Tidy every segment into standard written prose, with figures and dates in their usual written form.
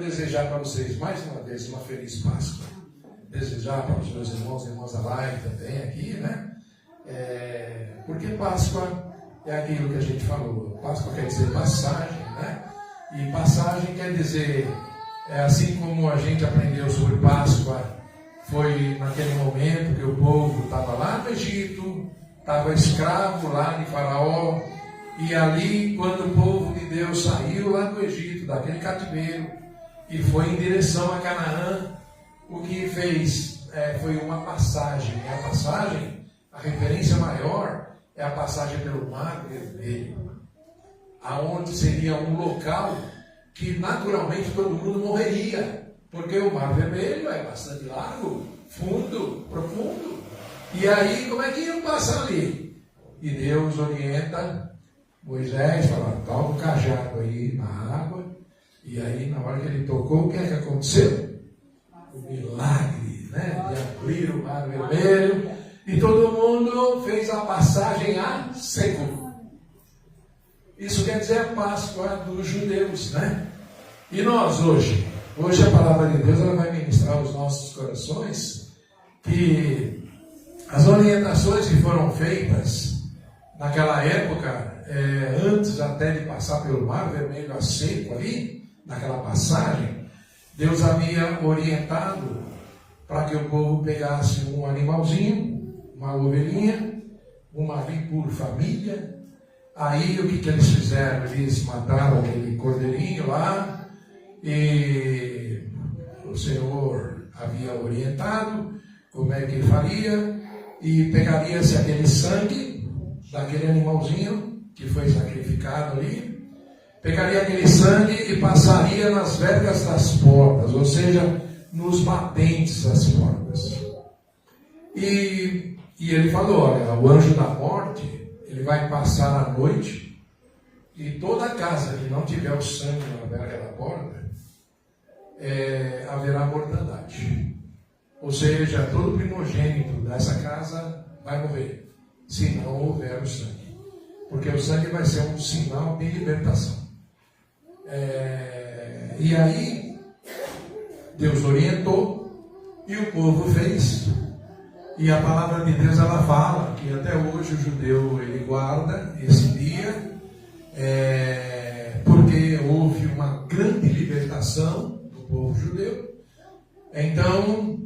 desejar para vocês mais uma vez uma feliz Páscoa. Desejar para os meus irmãos e irmãs da live também aqui, né? Porque Páscoa é aquilo que a gente falou. Páscoa quer dizer passagem, né? E passagem quer dizer, assim como a gente aprendeu sobre Páscoa, foi naquele momento que o povo estava lá no Egito, estava escravo lá de Faraó, e ali, quando o povo de Deus saiu lá do Egito, daquele cativeiro, e foi em direção a Canaã, o que fez foi uma passagem. E a passagem, a referência maior, é a passagem pelo Mar Vermelho, aonde seria um local que naturalmente todo mundo morreria, porque o Mar Vermelho é bastante largo, fundo, profundo. E aí, como é que iam passar ali? E Deus orienta Moisés, fala, toma o cajado aí na água. E aí, na hora que ele tocou, o que é que aconteceu? O milagre, né? De abrir o Mar Vermelho. E todo mundo fez a passagem a seco. Isso quer dizer a Páscoa dos judeus, né? E nós hoje a palavra de Deus ela vai ministrar aos nossos corações que as orientações que foram feitas naquela época, antes até de passar pelo Mar Vermelho a seco ali, naquela passagem, Deus havia orientado para que o povo pegasse um animalzinho, uma ovelhinha, uma ali por família. Aí o que eles fizeram? Eles mataram aquele cordeirinho lá, e o Senhor havia orientado como é que faria, e pegaria-se aquele sangue daquele animalzinho que foi sacrificado ali, pegaria aquele sangue e passaria nas vergas das portas, ou seja, nos batentes das portas. E ele falou, olha, o anjo da morte, ele vai passar a noite, e toda casa que não tiver o sangue na verga da porta, haverá mortandade. Ou seja, todo primogênito dessa casa vai morrer, se não houver o sangue. Porque o sangue vai ser um sinal de libertação. E aí, Deus orientou, e o povo fez. E a palavra de Deus, ela fala que até hoje o judeu, ele guarda esse dia, porque houve uma grande libertação do povo judeu. Então,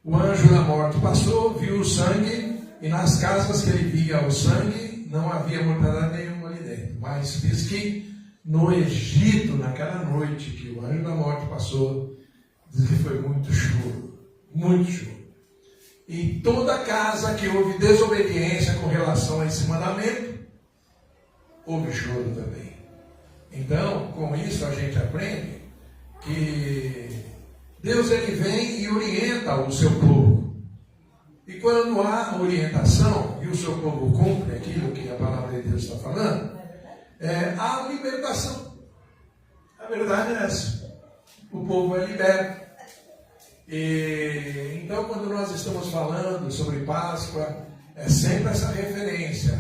o anjo da morte passou, viu o sangue, e nas casas que ele via o sangue, não havia mortandade nenhuma ali dentro. Mas diz que no Egito, naquela noite que o anjo da morte passou, diz que foi muito choro, muito choro. E toda casa que houve desobediência com relação a esse mandamento, houve choro também. Então, com isso a gente aprende que Deus ele vem e orienta o seu povo. E quando há orientação e o seu povo cumpre aquilo que a palavra de Deus está falando, há libertação. A verdade é essa. O povo é liberto. E então, quando nós estamos falando sobre Páscoa, é sempre essa referência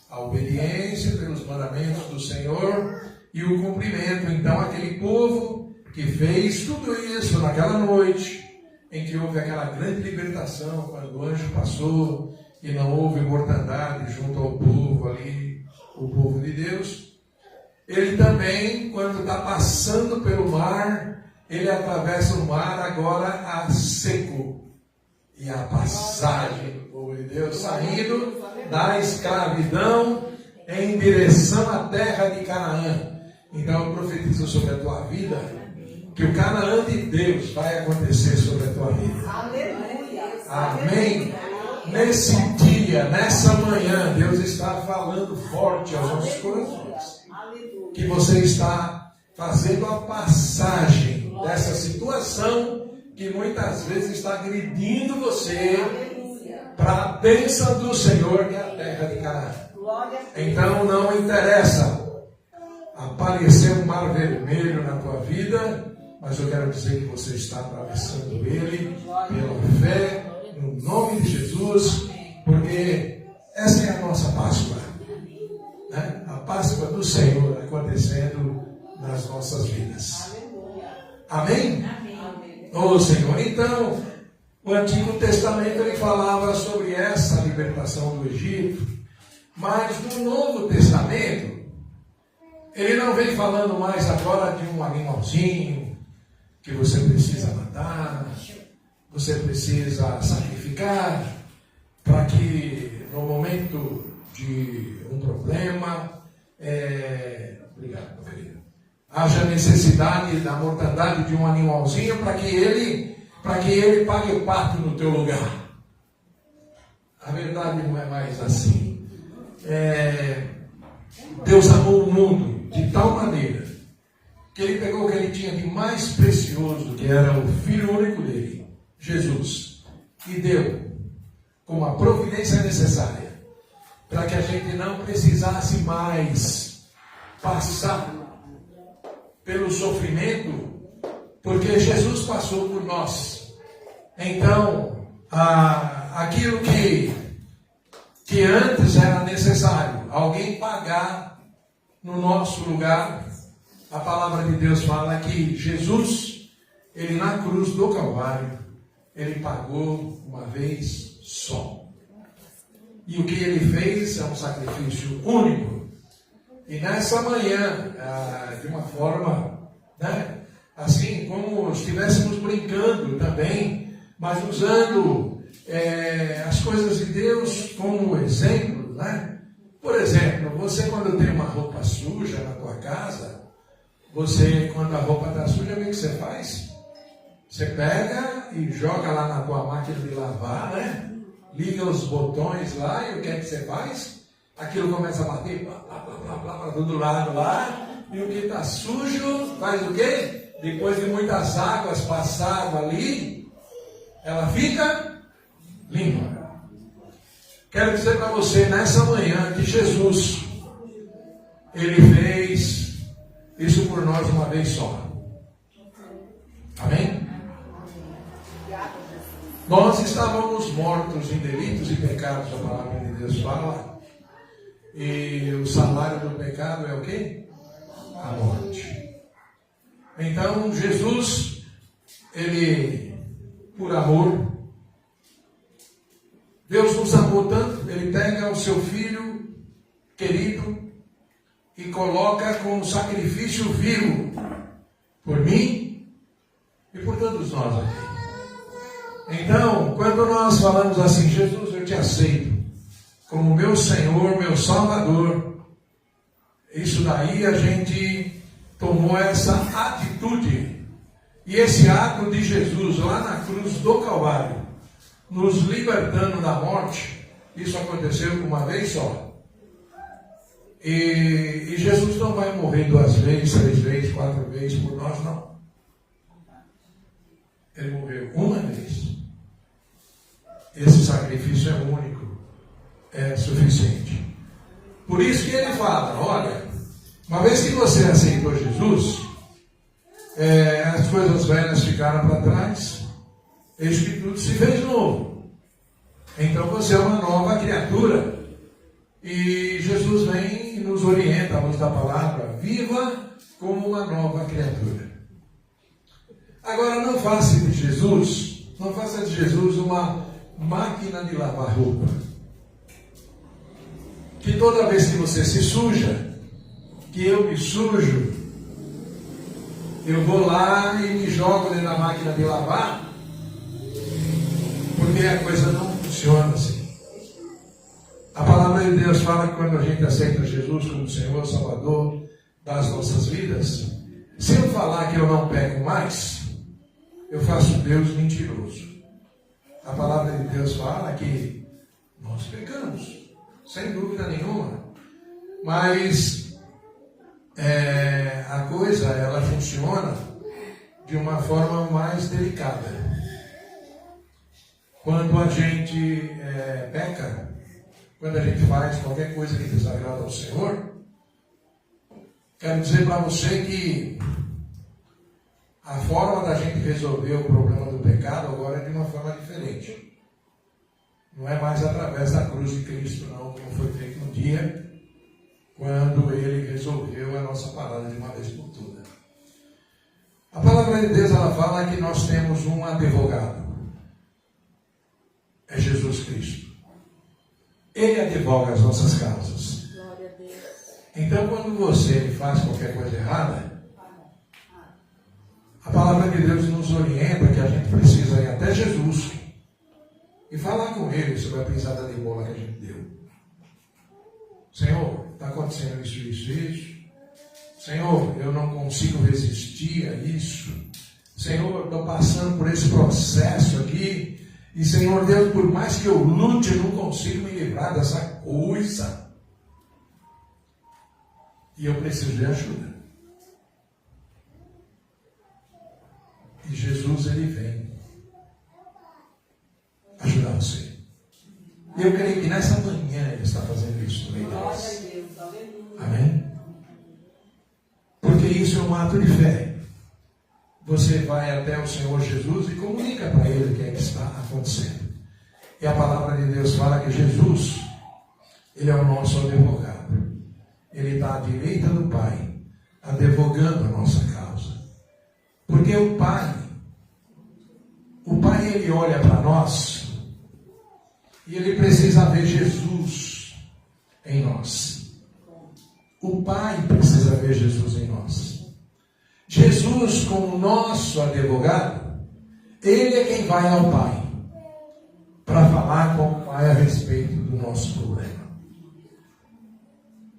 à obediência pelos mandamentos do Senhor e o cumprimento. Então, aquele povo que fez tudo isso naquela noite, em que houve aquela grande libertação, quando o anjo passou e não houve mortandade junto ao povo ali, o povo de Deus, ele também, quando está passando pelo mar, ele atravessa o mar agora a seco. E a passagem do povo de Deus saindo da escravidão em direção à terra de Canaã. Então eu profetizo sobre a tua vida que o Canaã de Deus vai acontecer sobre a tua vida. Aleluia. Amém. Nesse dia, nessa manhã, Deus está falando forte aos nossos corações. Que você está fazendo a passagem dessa situação que muitas vezes está agredindo você para a bênção do Senhor, que é a terra de Canaã. Então não interessa aparecer um mar vermelho na tua vida, mas eu quero dizer que você está atravessando ele pela fé, no nome de Jesus, porque essa é a nossa Páscoa, né? A Páscoa do Senhor acontecendo nas nossas vidas. Amém? Amém. Ô Senhor, então, o Antigo Testamento ele falava sobre essa libertação do Egito, mas no Novo Testamento, ele não vem falando mais agora de um animalzinho que você precisa matar, você precisa sacrificar, para que no momento de um problema, obrigado, meu querido, haja necessidade da mortandade de um animalzinho para que ele pague o pato no teu lugar. A verdade não é mais assim. Deus amou o mundo de tal maneira que ele pegou o que ele tinha de mais precioso, que era o Filho único dele, Jesus, e deu com a providência necessária para que a gente não precisasse mais passar pelo sofrimento, porque Jesus passou por nós. Então, aquilo que antes era necessário alguém pagar no nosso lugar, a palavra de Deus fala que Jesus, ele na cruz do Calvário, ele pagou uma vez só. E o que ele fez é um sacrifício único. E nessa manhã, de uma forma, assim como estivéssemos brincando também, mas usando as coisas de Deus como exemplo, Por exemplo, você quando tem uma roupa suja na tua casa, quando a roupa está suja, o que você faz? Você pega e joga lá na tua máquina de lavar, Liga os botões lá e o que é que você faz? Aquilo começa a bater para todo lado lá, e o que está sujo faz o quê? Depois de muitas águas passado ali, ela fica limpa. Quero dizer para você nessa manhã que Jesus, ele fez isso por nós uma vez só. Amém? Nós estávamos mortos em delitos e pecados, a palavra de Deus fala. E o salário do pecado é o quê? A morte. Então Jesus, ele, por amor, Deus nos amou tanto, ele pega o seu filho querido e coloca como sacrifício vivo por mim e por todos nós aqui. Então, quando nós falamos assim, Jesus, eu te aceito como meu Senhor, meu Salvador, isso daí a gente tomou essa atitude. E esse ato de Jesus lá na cruz do Calvário, nos libertando da morte, isso aconteceu uma vez só. E Jesus não vai morrer 2 vezes, 3 vezes, 4 vezes por nós, não. Ele morreu uma vez. Esse sacrifício é único, é suficiente. Por isso que ele fala, olha, uma vez que você aceitou Jesus, as coisas velhas ficaram para trás, eis que tudo se fez novo. Então você é uma nova criatura. E Jesus vem e nos orienta, à luz da palavra, viva como uma nova criatura. Agora não faça de Jesus uma máquina de lavar roupa. Que toda vez que você se suja, que eu me sujo, eu vou lá e me jogo dentro da máquina de lavar, porque a coisa não funciona assim. A palavra de Deus fala que quando a gente aceita Jesus como Senhor, Salvador das nossas vidas, se eu falar que eu não peco mais, eu faço Deus mentiroso. A palavra de Deus fala que nós pecamos, sem dúvida nenhuma, mas a coisa, ela funciona de uma forma mais delicada. Quando a gente peca, quando a gente faz qualquer coisa que desagrada ao Senhor, quero dizer para você que a forma da gente resolver o problema do pecado agora é de uma forma diferente. Não é mais através da cruz de Cristo, não, como foi feito no dia, quando ele resolveu a nossa parada de uma vez por todas. A palavra palavra de Deus, ela fala que nós temos um advogado. É Jesus Cristo. Ele advoga as nossas causas. Glória a Deus. Então, quando você faz qualquer coisa errada, a palavra de Deus nos orienta que a gente precisa ir até Jesus e falar com Ele sobre a pisada de bola que a gente deu. Senhor, está acontecendo isso. Senhor, eu não consigo resistir a isso. Senhor, estou passando por esse processo aqui. E Senhor Deus, por mais que eu lute, eu não consigo me livrar dessa coisa. E eu preciso de ajuda. E Jesus, Ele vem ajudar você. E eu creio que nessa manhã Ele está fazendo isso no meio de nós. Amém? Porque isso é um ato de fé. Você vai até o Senhor Jesus e comunica para Ele o que é que está acontecendo. E a palavra de Deus fala que Jesus, Ele é o nosso advogado. Ele está à direita do Pai, advogando a nossa causa. Porque o Pai, Ele olha para nós e Ele precisa ver Jesus em nós. O Pai precisa ver Jesus em nós. Jesus, como nosso advogado, Ele é quem vai ao Pai para falar com o Pai a respeito do nosso problema.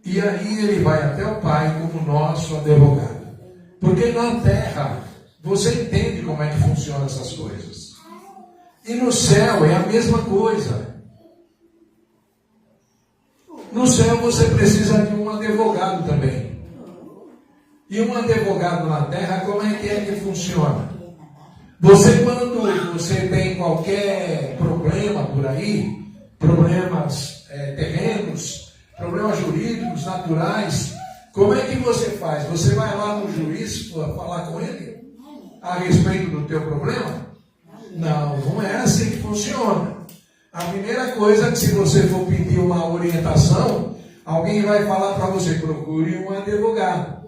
E aí Ele vai até o Pai como nosso advogado. Porque na terra, você entende como é que funcionam essas coisas. E no céu é a mesma coisa. No céu você precisa de um advogado também. E um advogado na terra, como é que funciona? Quando você tem qualquer problema por aí, problemas terrenos, problemas jurídicos, naturais, como é que você faz? Você vai lá no juiz falar com ele a respeito do teu problema? Não é assim que funciona. A primeira coisa é que se você for pedir uma orientação, alguém vai falar para você, procure um advogado.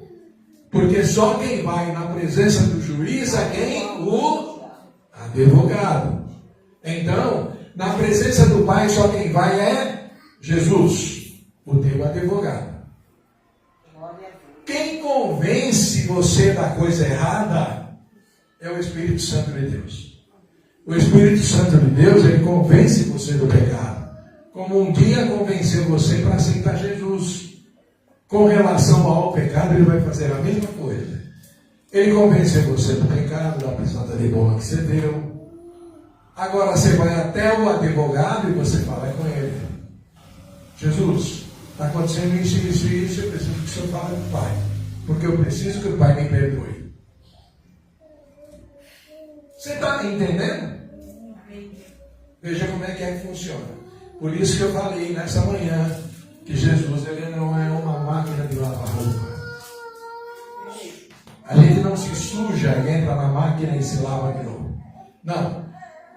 Porque só quem vai na presença do juiz é quem? O advogado. Então, na presença do Pai, só quem vai é Jesus, o teu advogado. Quem convence você da coisa errada é o Espírito Santo de Deus. O Espírito Santo de Deus, ele convence você do pecado. Como um dia convenceu você para aceitar Jesus. Com relação ao pecado, ele vai fazer a mesma coisa. Ele convenceu você do pecado, da pisada de bola que você deu. Agora você vai até o advogado e você fala com ele. Jesus, está acontecendo isso, eu preciso que o Senhor fale com o Pai. Porque eu preciso que o Pai me perdoe. Você está entendendo? Veja como é que funciona. Por isso que eu falei nessa manhã que Jesus, ele não é uma máquina de lavar roupa. A gente não se suja e entra na máquina e se lava de novo. Não.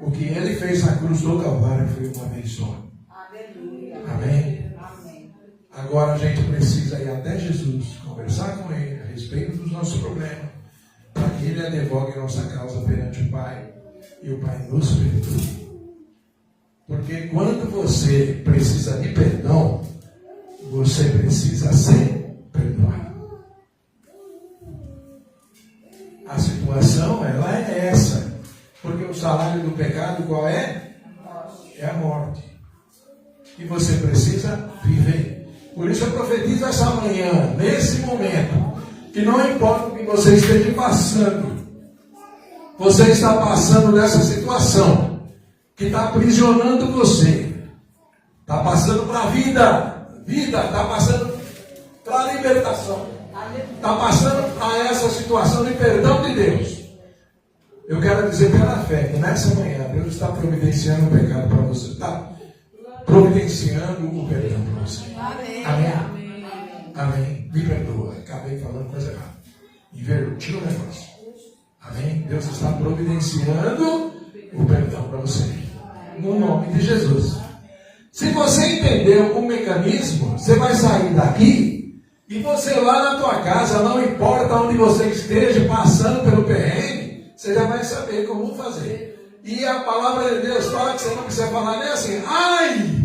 O que ele fez na cruz do Calvário foi uma vez só. Amém? Agora a gente precisa ir até Jesus, conversar com Ele a respeito dos nossos problemas, para que Ele advogue nossa causa perante o Pai e o Pai nos perdoe. Porque quando você precisa de perdão, você precisa ser perdoado. A situação, ela é essa. Porque o salário do pecado qual é? É a morte. E você precisa viver. Por isso eu profetizo essa manhã, nesse momento, que não importa o que você esteja passando, você está passando dessa situação que está aprisionando você, está passando para a vida, está passando para a libertação, está passando para essa situação de perdão de Deus. Eu quero dizer pela fé que nessa manhã Deus está providenciando o pecado para você, está providenciando o perdão para você. Amém? Amém. Me perdoa, acabei falando coisa errada. Inverti o negócio. Amém? Deus está providenciando o perdão para você. No nome de Jesus. Se você entendeu o mecanismo, você vai sair daqui e você lá na tua casa, não importa onde você esteja passando pelo perrengue, você já vai saber como fazer. E a palavra de Deus fala que você não precisa falar nem assim, ai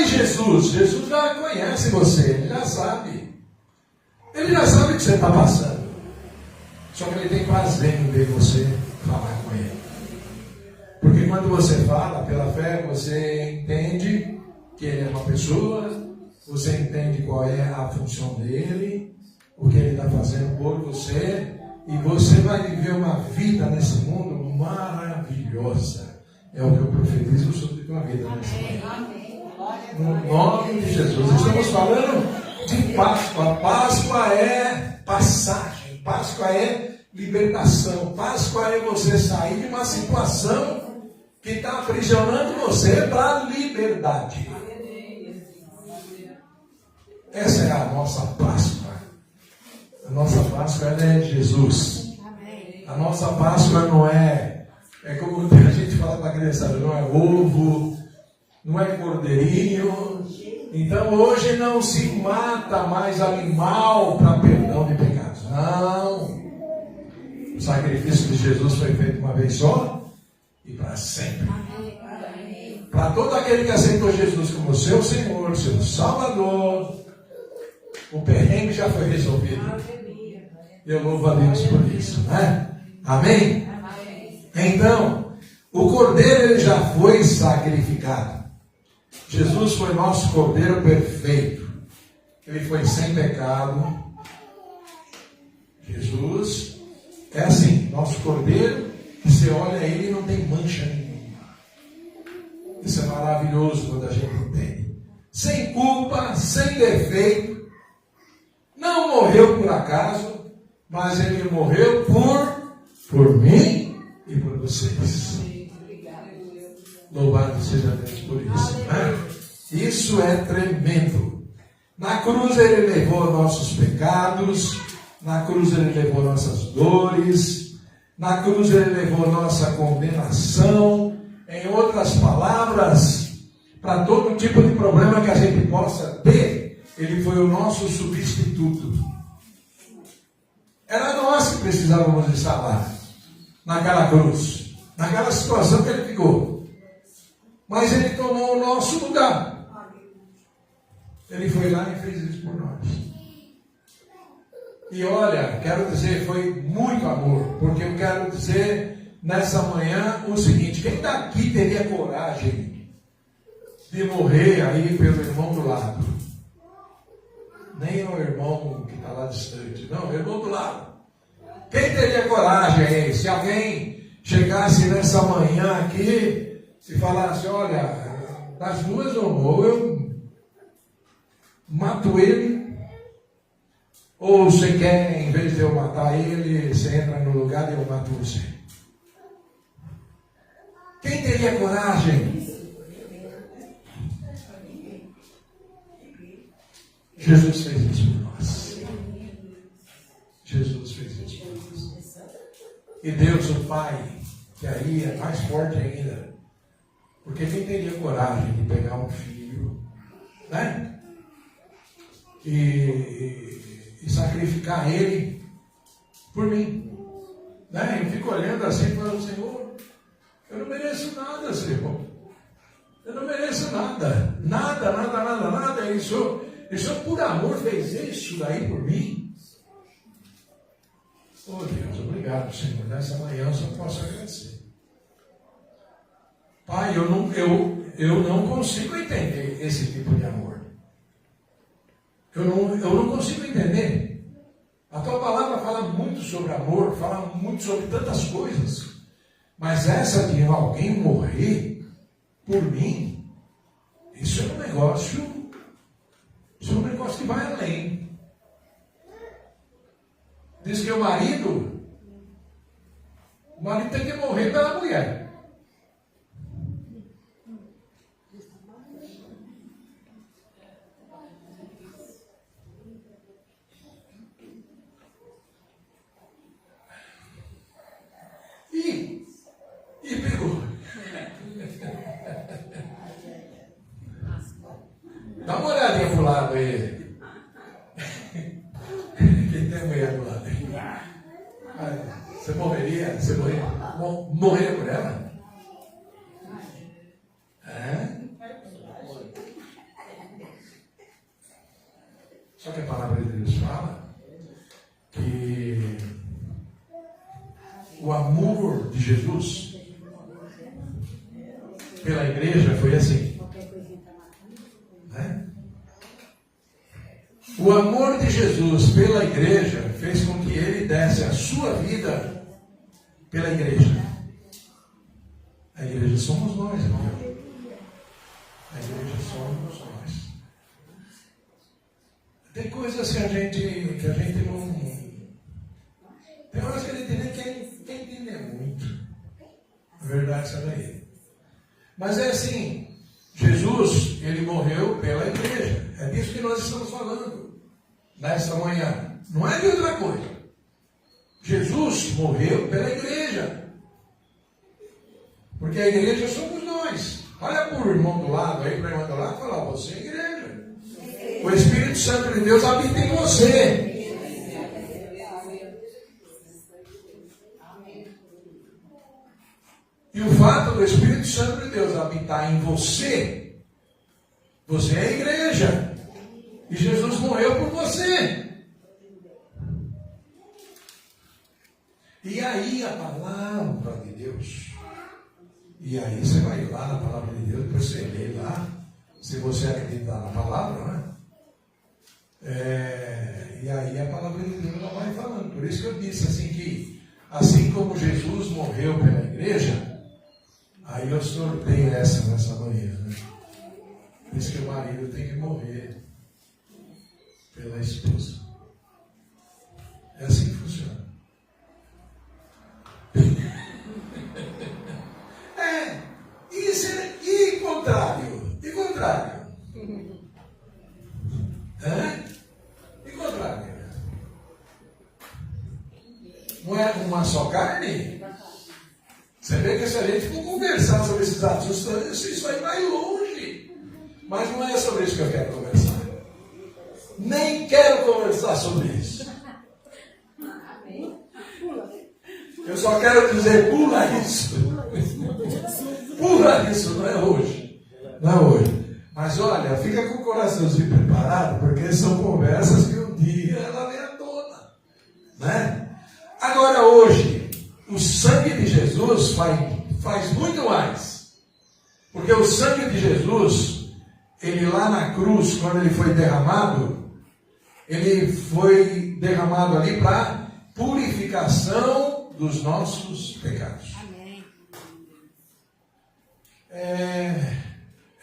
Jesus, Jesus já conhece você, ele já sabe. Ele já sabe o que você está passando. Só que ele tem prazer em ver você falar com ele. Porque quando você fala pela fé, você entende que ele é uma pessoa, você entende qual é a função dele, o que ele está fazendo por você, e você vai viver uma vida nesse mundo maravilhosa. É o que eu profetizo sobre a tua vida nessa manhã. No nome de Jesus. Estamos falando de Páscoa. Páscoa é passagem. Páscoa é libertação. Páscoa é você sair de uma situação que está aprisionando você para a liberdade. Essa é a nossa Páscoa. A nossa Páscoa é Jesus. A nossa Páscoa não é como a gente fala para a criançada, não é ovo, não é cordeirinho. Então hoje não se mata mais animal para perdão de pecados. Não. O sacrifício de Jesus foi feito uma vez só e para sempre. Para todo aquele que aceitou Jesus como seu Senhor, seu Salvador, o perrengue já foi resolvido. Eu louvo a Deus por isso, né? Amém? Então, o cordeiro ele já foi sacrificado. Jesus foi nosso cordeiro perfeito. Ele foi sem pecado. Jesus é assim, nosso cordeiro, que você olha ele e não tem mancha nenhuma. Isso é maravilhoso quando a gente entende. Sem culpa, sem defeito. Não morreu por acaso, mas ele morreu por mim e por vocês. Louvado seja Deus por isso. Né? Isso é tremendo. Na cruz ele levou nossos pecados, na cruz ele levou nossas dores, na cruz ele levou nossa condenação. Em outras palavras, para todo tipo de problema que a gente possa ter, ele foi o nosso substituto. Era nós que precisávamos estar lá, naquela cruz, naquela situação que ele ficou. Mas ele tomou o nosso lugar. Ele foi lá e fez isso por nós. E olha, quero dizer, foi muito amor, porque eu quero dizer nessa manhã o seguinte: quem daqui teria coragem de morrer aí pelo irmão do lado? Nem o irmão que está lá distante, não, o irmão do lado. Quem teria coragem aí? Se alguém chegasse nessa manhã aqui e falasse, olha, das duas ou eu mato ele, ou você quer, em vez de eu matar ele, você entra no lugar e eu mato você. Quem teria coragem? Jesus fez isso por nós. Jesus fez isso por nós. E Deus, o Pai, que aí é mais forte ainda, porque quem teria coragem de pegar um filho, né? E sacrificar ele por mim, né? Eu fico olhando assim e falando, Senhor, eu não mereço nada, Senhor. Eu não mereço nada. Nada. Isso por amor fez isso daí por mim. Oh Deus, obrigado, Senhor. Nessa manhã eu só posso agradecer. Pai, eu não consigo entender esse tipo de amor. Eu não consigo entender. A tua palavra fala muito sobre amor, fala muito sobre tantas coisas. Mas essa de alguém morrer por mim, isso é um negócio que vai além. Diz que o marido tem que morrer pela mulher. E pegou. Dá uma olhadinha pro lado aí. Quem tem mulher do lado aí? Você morreu. morreria? Você morreria por ela? Só que a palavra de Deus fala que o amor de Jesus pela igreja foi assim. O amor de Jesus pela igreja fez com que ele desse a sua vida pela igreja. A igreja somos nós, irmão. A igreja somos nós. Tem coisas que a gente não... Tem horas que a gente nem quer entender muito. A verdade é essa daí. Mas é assim, Jesus, ele morreu pela igreja. É disso que nós estamos falando nesta manhã. Não é de outra coisa. Jesus morreu pela igreja. Porque a igreja somos nós. Olha para o irmão do lado, aí para a irmã do lado, e fala, você é igreja. O Espírito Santo de Deus habita em você. E o fato do Espírito Santo de Deus habitar em você, você é a igreja. E Jesus morreu por você. E aí a palavra de Deus. E aí você vai lá na palavra de Deus, depois você lê lá, se você acreditar na palavra, né? E aí a palavra de Deus ela vai falando. Por isso que eu disse assim que, assim como Jesus morreu pela igreja, aí eu sorteio nessa manhã, né? Por isso que o marido tem que morrer pela esposa. É assim que funciona. E contrário? E contrário? E contrário? Não é uma só carne? Você vê que se a gente for conversar sobre esses assuntos, isso aí vai longe. Mas não é sobre isso que eu quero conversar. Nem quero conversar sobre isso. Eu só quero dizer, pula isso. Pula isso, não é hoje. Não é hoje. Mas olha, fica com o coraçãozinho preparado, porque são conversas que um dia ela vem à tona. Né? Agora hoje, o sangue de Jesus faz muito mais. Porque o sangue de Jesus, ele lá na cruz, quando ele foi derramado, ele foi derramado ali para purificação dos nossos pecados. Amém.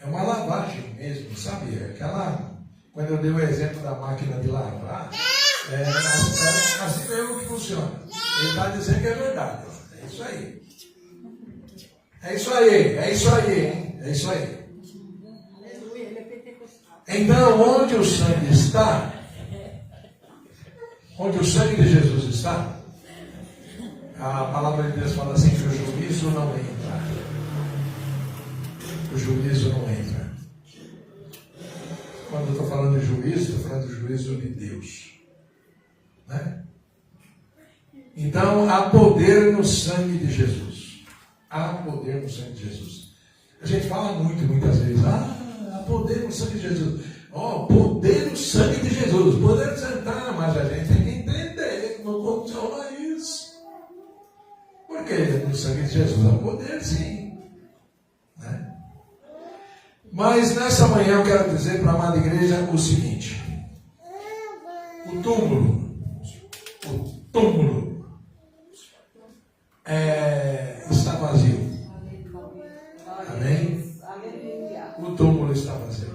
É uma lavagem mesmo, sabe? Aquela, quando eu dei o exemplo da máquina de lavar, assim mesmo que funciona. Ele está dizendo que é verdade. É isso aí. É isso aí, é isso aí, hein? É isso aí. Então, onde o sangue está, onde o sangue de Jesus está, a palavra de Deus fala assim que o juízo não entra. O juízo não entra. Quando eu estou falando de juízo, estou falando do juízo de Deus. Né? Então, há poder no sangue de Jesus. Há poder no sangue de Jesus. A gente fala muitas vezes, há poder no sangue de Jesus. Poder no sangue de Jesus. Poder sentar, mas a gente tem que entender como funciona isso. Porque no sangue de Jesus há poder, sim. Né? Mas nessa manhã eu quero dizer para a amada igreja o seguinte. O túmulo está vazio. Amém? O túmulo está vazio.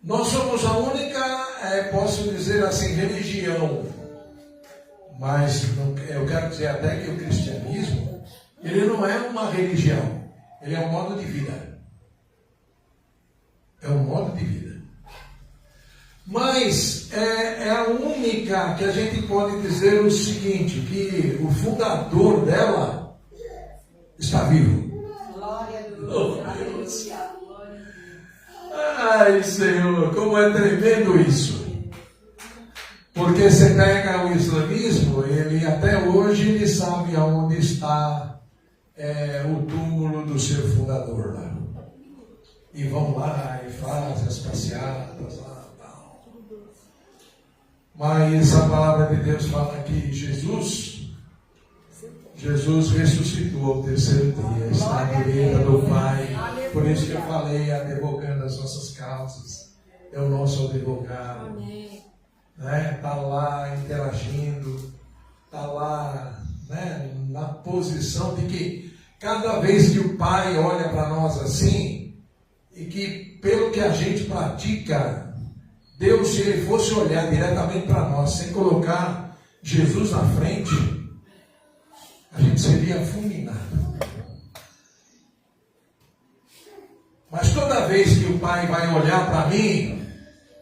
Nós somos a única, posso dizer assim, religião. Mas eu quero dizer até que o cristianismo, ele não é uma religião. Ele é um modo de vida. É um modo de vida. Mas é a única que a gente pode dizer o seguinte, que o fundador dela está vivo. Glória a Deus. Ai, Senhor, como é tremendo isso. Porque você pega o islamismo, ele até hoje ele sabe aonde está o túmulo do seu fundador lá. E vão lá e fazem as passeatas lá e tal. Mas a palavra de Deus fala que Jesus ressuscitou ao terceiro dia, está à direita do Pai. Por isso que eu falei, advogando as nossas causas. É o nosso advogado. Está lá interagindo, está lá, né, na posição de que cada vez que o Pai olha para nós assim, e que pelo que a gente pratica, Deus, se Ele fosse olhar diretamente para nós, sem colocar Jesus na frente, a gente seria fulminado. Mas toda vez que o Pai vai olhar para mim,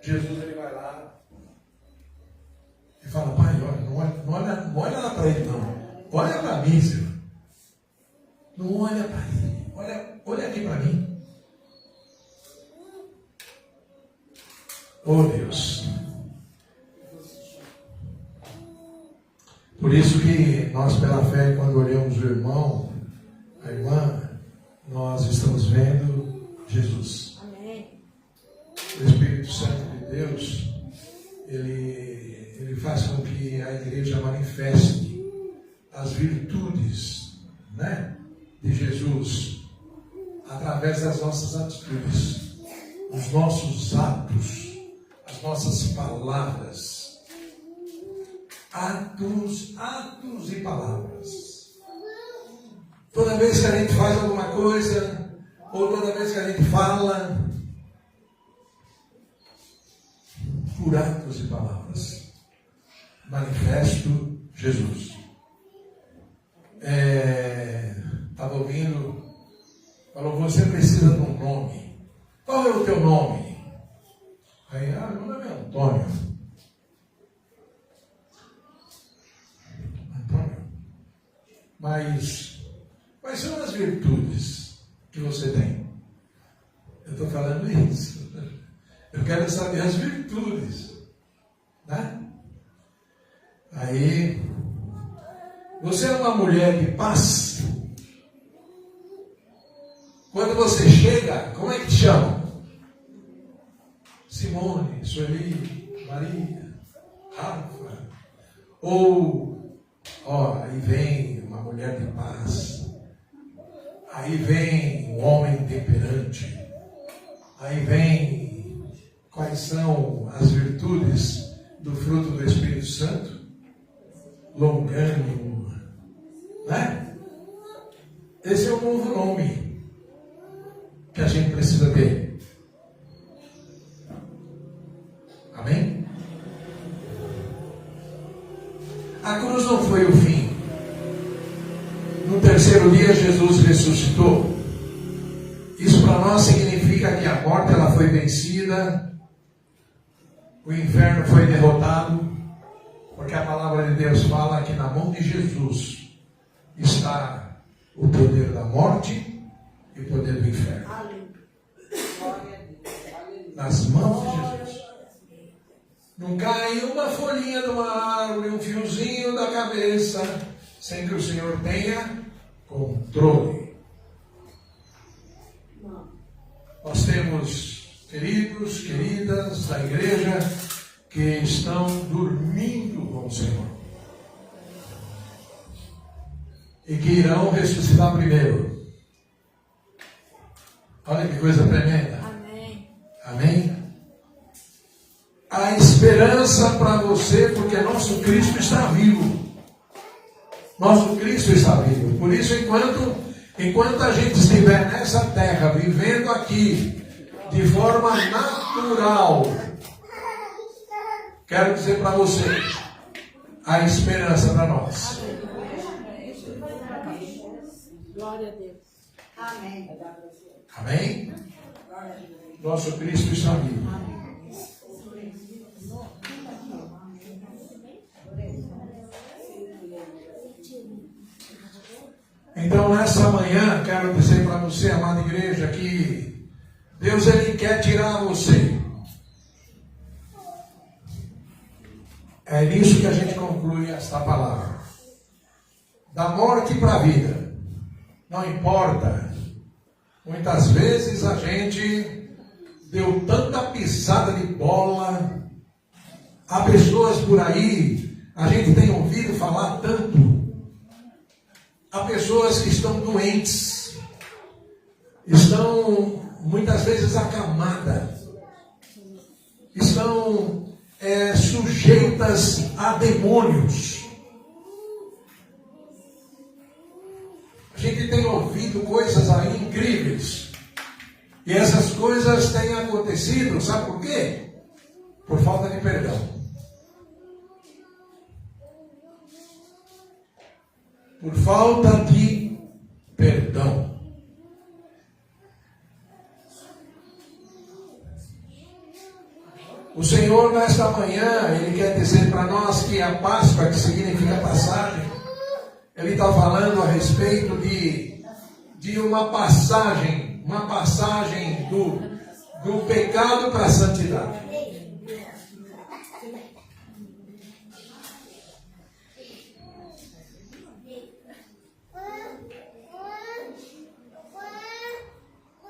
Jesus ele vai lá e fala: Pai, olha, não olha lá para ele não, olha para mim, Senhor. Não olha para ele, olha aqui para mim. Oh Deus. Por isso que nós, pela fé, quando olhamos o irmão, a irmã, nós estamos vendo Jesus. Amém. O Espírito Santo de Deus, ele faz com que a igreja manifeste as virtudes, né, de Jesus através das nossas atitudes, dos nossos atos, as nossas palavras. Atos e palavras. Toda vez que a gente faz alguma coisa, ou toda vez que a gente fala, por atos e palavras, manifesto Jesus. Estava ouvindo, falou: você precisa de um nome. Qual é o teu nome? Aí, meu nome é Antônio. Mas quais são as virtudes que você tem? Eu estou falando isso. Eu quero saber as virtudes, né? Aí, você é uma mulher de paz? Quando você chega, como é que te chama? Simone, Sueli, Maria, Rafa. Ou, aí vem uma mulher de paz. Aí vem um homem temperante. Aí vem, quais são as virtudes do fruto do Espírito Santo? Longânimo, né? Esse é o novo nome que a gente precisa ter. Amém? A cruz não foi o fim. No terceiro dia Jesus ressuscitou. Isso para nós significa que a morte ela foi vencida, o inferno foi derrotado, porque a palavra de Deus fala que na mão de Jesus está o poder da morte e o poder do inferno. Nas mãos de Jesus. Não cai uma folhinha de uma árvore, um fiozinho da cabeça, sem que o Senhor tenha controle. Nós temos queridos, queridas da igreja que estão dormindo com o Senhor e que irão ressuscitar primeiro. Olha que coisa tremenda. Amém. Amém? A esperança para você, porque nosso Cristo está vivo. Nosso Cristo está vivo. Por isso, enquanto a gente estiver nessa terra, vivendo aqui, de forma natural, quero dizer para você, a esperança para nós. Glória a Deus. Amém. Amém? Nosso Cristo está vivo. Então, nessa manhã, quero dizer para você, amada igreja, que Deus ele quer tirar você É nisso que a gente conclui esta palavra. Da morte para a vida. Não importa. Muitas vezes a gente deu tanta pisada de bola. Há pessoas por aí, a gente tem ouvido falar tanto. Há pessoas que estão doentes. Estão muitas vezes acamadas. Estão sujeitas a demônios. A gente tem ouvido coisas aí incríveis. E essas coisas têm acontecido, sabe por quê? Por falta de perdão. Por falta de perdão. O Senhor, nesta manhã, Ele quer dizer para nós que a Páscoa, que significa passagem, Ele está falando a respeito de uma passagem do pecado para a santidade.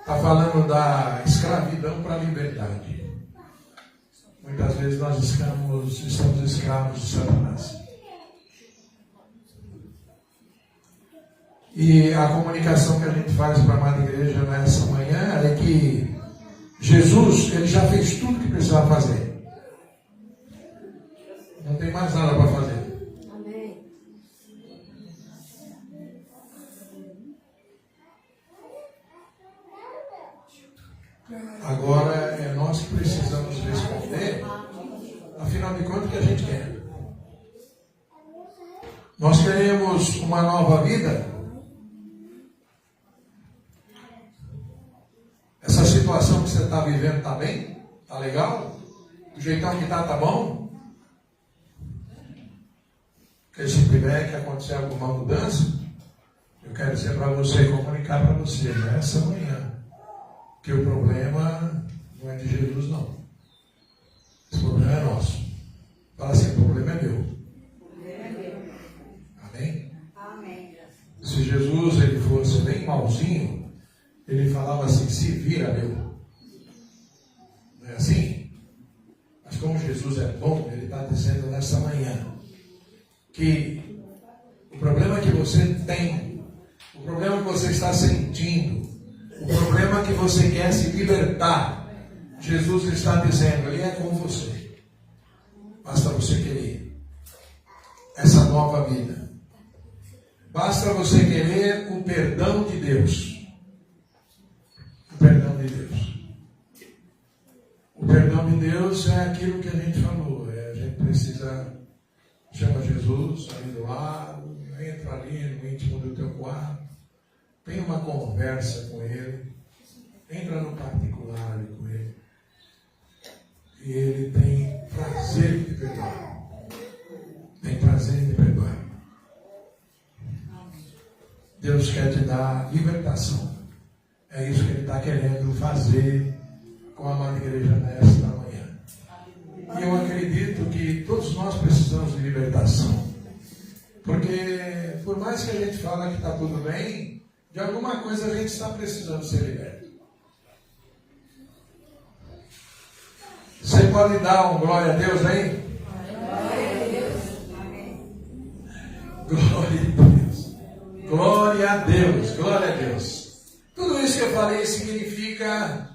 Está falando da escravidão para a liberdade. Muitas vezes nós estamos escravos de Satanás. E a comunicação que a gente faz para a amada igreja nessa manhã é que Jesus, Ele já fez tudo que precisava fazer. Não tem mais nada para fazer. Amém. Agora é nós que precisamos responder. Afinal de contas, o que a gente quer? Nós queremos uma nova vida? Essa situação que você está vivendo está bem? Está legal? Do jeitão que está bom? Porque se tiver que acontecer alguma mudança, eu quero dizer para você, comunicar para você nessa manhã, que o problema não é de Jesus, não. Esse problema é nosso. Fala assim, o problema é meu. Amém? Amém. Se Jesus ele fosse bem malzinho, ele falava assim, se vira, meu. Não é assim? Mas como Jesus é bom, ele está dizendo nessa manhã que o problema que você tem, o problema que você está sentindo, o problema que você quer se libertar, Jesus está dizendo, Ele é com você. Basta você querer essa nova vida. Basta você querer o perdão de Deus. O perdão de Deus. O perdão de Deus é aquilo que a gente falou. A gente precisa, chama Jesus ali do lado, entra ali no íntimo do teu quarto, tem uma conversa com Ele, entra no particular ali com Ele. E Ele tem prazer em te perdoar. Tem prazer em te perdoar. Deus quer te dar libertação. É isso que Ele está querendo fazer com a amada igreja nesta manhã. E eu acredito que todos nós precisamos de libertação. Porque por mais que a gente fale que está tudo bem, de alguma coisa a gente está precisando ser liberto. Você pode dar um glória a Deus aí? Glória a Deus. Amém. Glória a Deus. Glória a Deus. Glória a Deus. Tudo isso que eu falei significa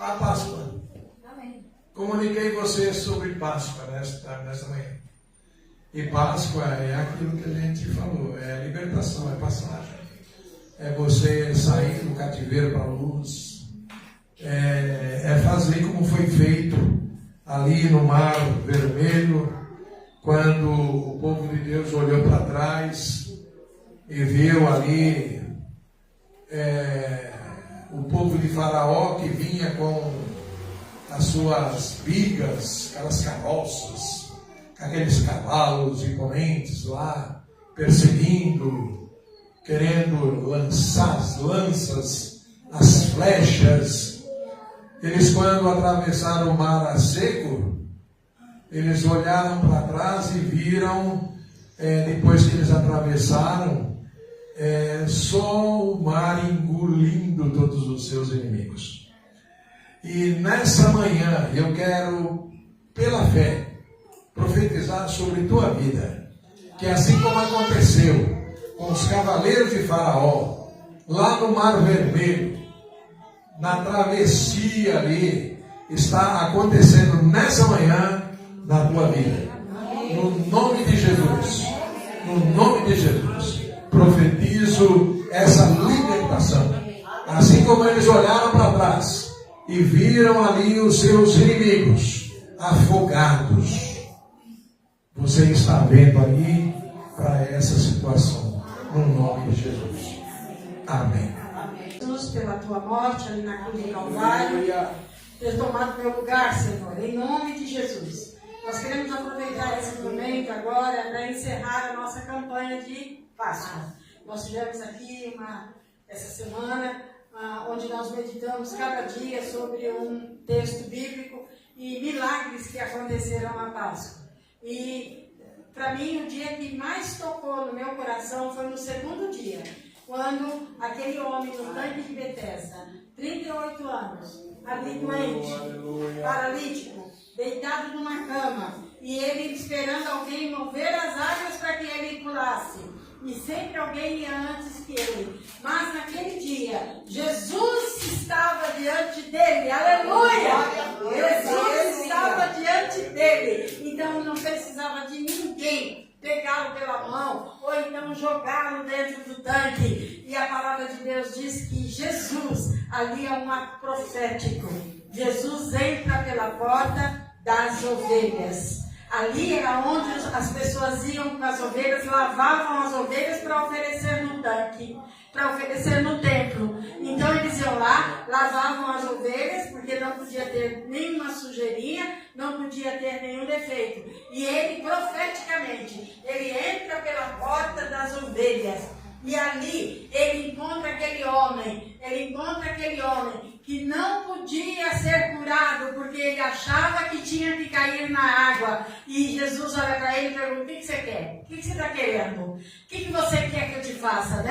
a Páscoa. Amém. Comuniquei você sobre Páscoa nesta manhã. E Páscoa é aquilo que a gente falou. É a libertação, é passagem. É você sair do cativeiro para a luz. É fazer como foi feito ali no Mar Vermelho, quando o povo de Deus olhou para trás e viu ali o povo de Faraó que vinha com as suas bigas, aquelas carroças, aqueles cavalos imponentes lá, perseguindo, querendo lançar as lanças, as flechas. Eles, quando atravessaram o mar a seco, eles olharam para trás e viram, depois que eles atravessaram, só o mar engolindo todos os seus inimigos. E nessa manhã eu quero, pela fé, profetizar sobre tua vida, que assim como aconteceu com os cavaleiros de Faraó, lá no Mar Vermelho, na travessia ali, está acontecendo nessa manhã na tua vida. No nome de Jesus, no nome de Jesus, profetizo essa libertação. Assim como eles olharam para trás e viram ali os seus inimigos afogados, você está vendo ali para essa situação, no nome de Jesus. Amém. Jesus, pela tua morte ali na cruz do Calvário, ter tomado meu lugar, Senhor, em nome de Jesus. Nós queremos aproveitar esse momento agora para encerrar a nossa campanha de Páscoa. Nós tivemos aqui essa semana, onde nós meditamos cada dia sobre um texto bíblico e milagres que aconteceram na Páscoa. E para mim o dia que mais tocou no meu coração foi no segundo dia, quando aquele homem no tanque de Betesda, 38 anos, ali doente, paralítico, deitado numa cama, e ele esperando alguém mover as águas para que ele pulasse. E sempre alguém ia antes que ele. Mas naquele dia, Jesus estava diante dele. Aleluia! Jesus estava diante dele. Então não precisava de ninguém pegá-lo pela mão ou então jogá-lo dentro do tanque. E a palavra de Deus diz que Jesus, ali é um ato profético. Jesus entra pela porta das ovelhas. Ali era onde as pessoas iam com as ovelhas, lavavam as ovelhas para oferecer no tanque, para oferecer no templo. Então eles iam lá, lavavam as ovelhas, porque não podia ter nenhuma sujeirinha, não podia ter nenhum defeito. E ele, profeticamente, ele entra pela porta das ovelhas. E ali ele encontra aquele homem que não podia ser curado, porque ele achava que tinha que cair na água. E Jesus olha para ele e pergunta: o que você quer? O que você está querendo? O que você quer que eu te faça?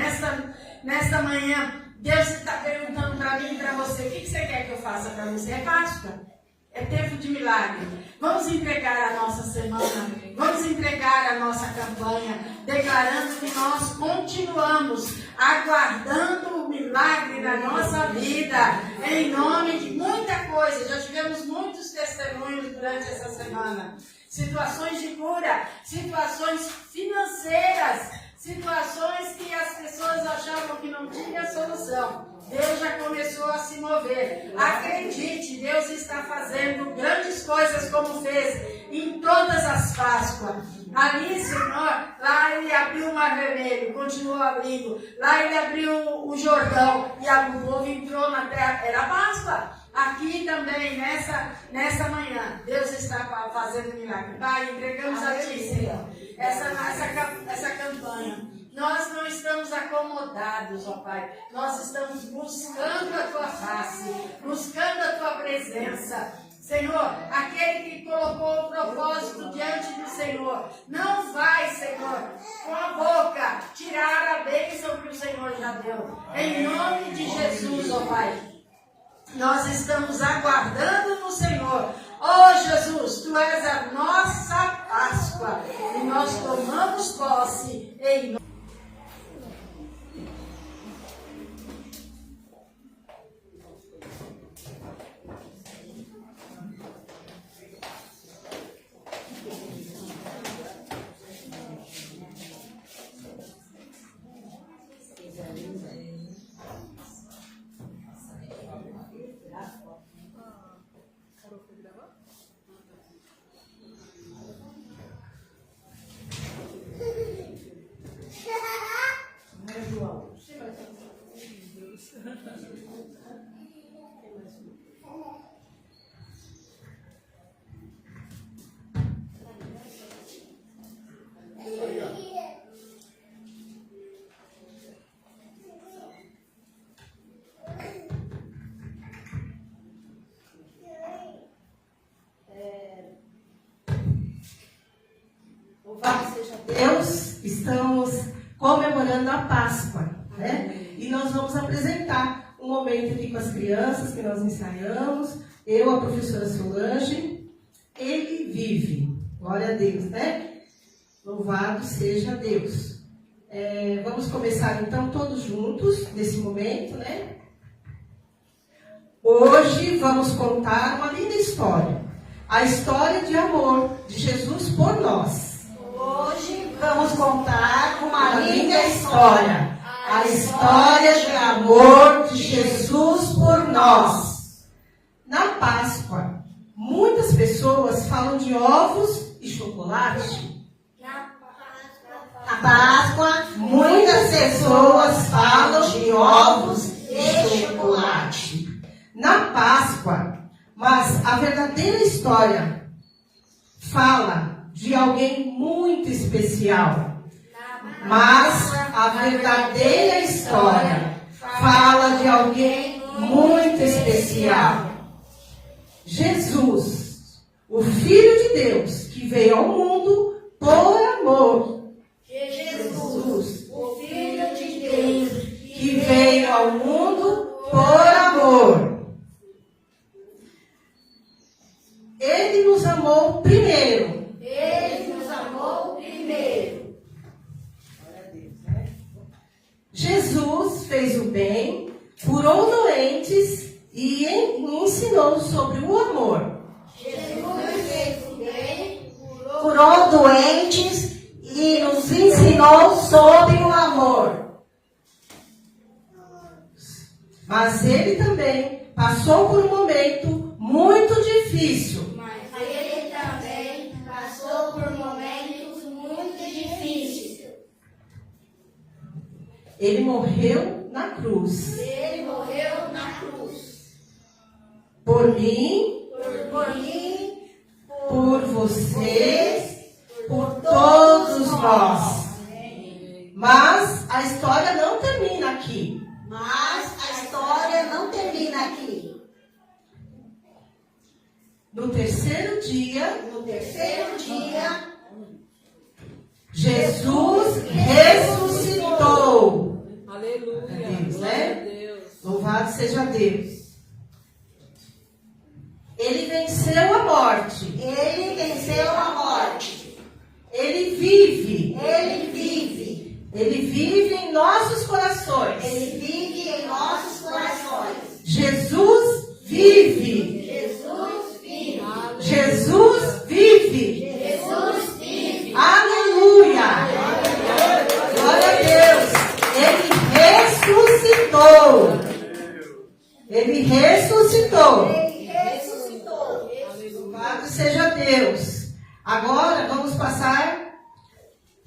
Nesta manhã, Deus está perguntando para mim e para você: o que você quer que eu faça para você? É Páscoa. É tempo de milagre. Vamos entregar a nossa semana, vamos entregar a nossa campanha, declarando que nós continuamos aguardando o milagre na nossa vida, em nome de muita coisa. Já tivemos muitos testemunhos durante essa semana. Situações de cura, situações financeiras, situações que as pessoas achavam que não tinha solução. Deus já começou a se mover. Acredite, Deus está fazendo grandes coisas como fez em todas as Páscoas. Ali, Senhor, lá ele abriu o Mar Vermelho, continuou abrindo. Lá ele abriu o Jordão e o povo entrou na terra. Era Páscoa. Aqui também, nessa manhã, Deus está fazendo milagre. Pai, entregamos a Ti, Senhor, essa campanha. Nós não estamos acomodados, ó Pai. Nós estamos buscando a Tua face, buscando a Tua presença. Senhor, aquele que colocou o propósito diante do Senhor, não vai, Senhor, com a boca, tirar a bênção que o Senhor já deu. Em nome de Jesus, ó Pai. Nós estamos aguardando no Senhor. Oh Jesus, Tu és a nossa Páscoa. E nós tomamos posse em nome. estamos comemorando a Páscoa, né? E nós vamos apresentar um momento aqui com as crianças que nós ensaiamos. Eu, a professora Solange, ele vive. Glória a Deus, né? Louvado seja Deus. Vamos começar então todos juntos nesse momento, né? Hoje vamos contar uma linda história. A história de amor de Jesus por nós. Hoje vamos contar uma linda história. A história de amor de Jesus por nós. Na Páscoa, muitas pessoas falam de ovos e chocolate. Na Páscoa, muitas pessoas falam de ovos e chocolate. Na Páscoa, mas a verdadeira história fala de alguém muito especial. Mas a verdadeira história fala de alguém muito especial. Jesus, o Filho de Deus, que veio ao mundo por amor. Jesus, o Filho de Deus, Que veio ao mundo por amor. Ele nos amou primeiro. Ele nos amou primeiro. Jesus fez o bem, curou doentes e ensinou sobre o amor. Jesus fez o bem, curou doentes e nos ensinou sobre o amor. Mas ele também passou por um momento muito difícil. Mas ele também passou por momentos muito difíceis. Ele morreu na cruz. Ele morreu na cruz. Por mim, Por mim, por vocês, por todos nós. Mas a história não termina aqui. mas a história não termina aqui. No terceiro dia, No terceiro dia, Jesus ressuscitou. Aleluia. Deus, Glória né? a Deus. Louvado seja Deus. Ele venceu a morte. ele venceu a morte. Ele vive. Ele vive. Ele vive em nossos corações. Ele vive em nossos corações. Jesus vive. Jesus vive. Jesus vive. Jesus vive. Aleluia. Glória a Deus. Ele ressuscitou. Ele ressuscitou. Ele ressuscitou. Louvado seja Deus. Agora vamos passar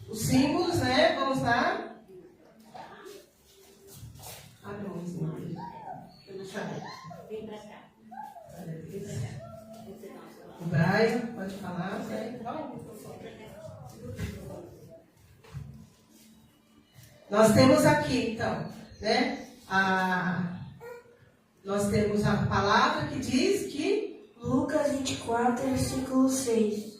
os símbolos, né? Vamos lá. Abre um símbolo. Deixa eu ver. Vem pra cá. O Brian, pode falar. Né? Nós temos aqui, então, né? Nós temos a palavra que diz que Lucas 24, versículo 6.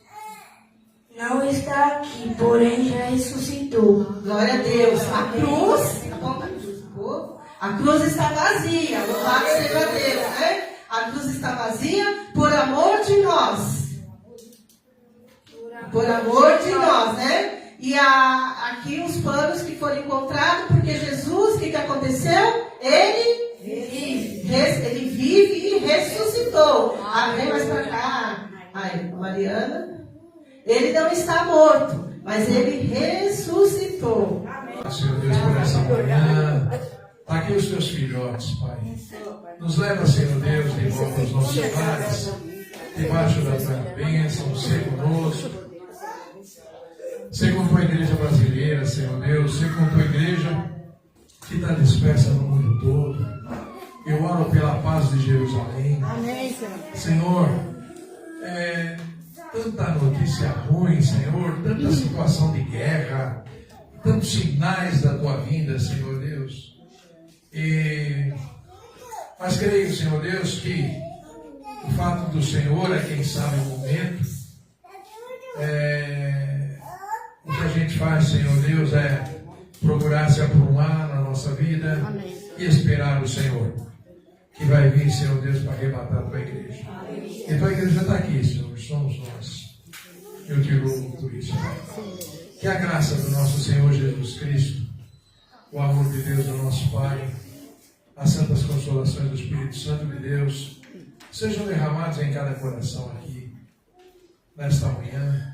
Não está aqui, porém já ressuscitou. glória a Deus. A cruz, aponta a cruz, por favor. A cruz está vazia, louvado seja Deus, né? A cruz está vazia por amor de nós. Por amor de nós, né? E aqui os panos que foram encontrados, porque Jesus, o que aconteceu? Ele vive e ressuscitou. Vem mais para cá. Ai, Mariana. Ele não está morto, mas ele ressuscitou. Senhor Deus, por essa manhã, aqui os teus filhotes, Pai. Nos leva, Senhor Deus, de volta aos nossos lares, debaixo da tua bênção, ser conosco. Ser com a tua igreja brasileira, Senhor Deus, ser com a tua igreja que está dispersa no mundo todo. Eu oro pela paz de Jerusalém. Amém, Senhor. Senhor, tanta notícia ruim, Senhor, tanta situação de guerra, tantos sinais da tua vinda, Senhor Deus. Mas creio, Senhor Deus, que o fato do Senhor é quem sabe o momento. O que a gente faz, Senhor Deus, é procurar se aprumar na nossa vida e esperar o Senhor, que vai vir, Senhor Deus, para arrebatar a tua igreja. E a tua igreja está aqui, Senhor, somos nós. Eu te louvo por isso. Que a graça do nosso Senhor Jesus Cristo, o amor de Deus, do nosso Pai, as santas consolações do Espírito Santo de Deus, sejam derramados em cada coração aqui, nesta manhã.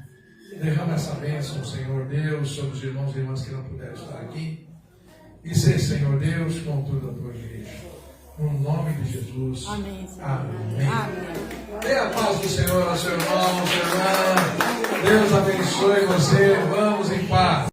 Derrama essa bênção, Senhor Deus, sobre os irmãos e irmãs que não puderam estar aqui. E seja, Senhor Deus, com toda a tua igreja. No nome de Jesus. Amém. Amém. Dê a paz do Senhor ao seu irmão, sua irmã. Deus abençoe você. Vamos em paz.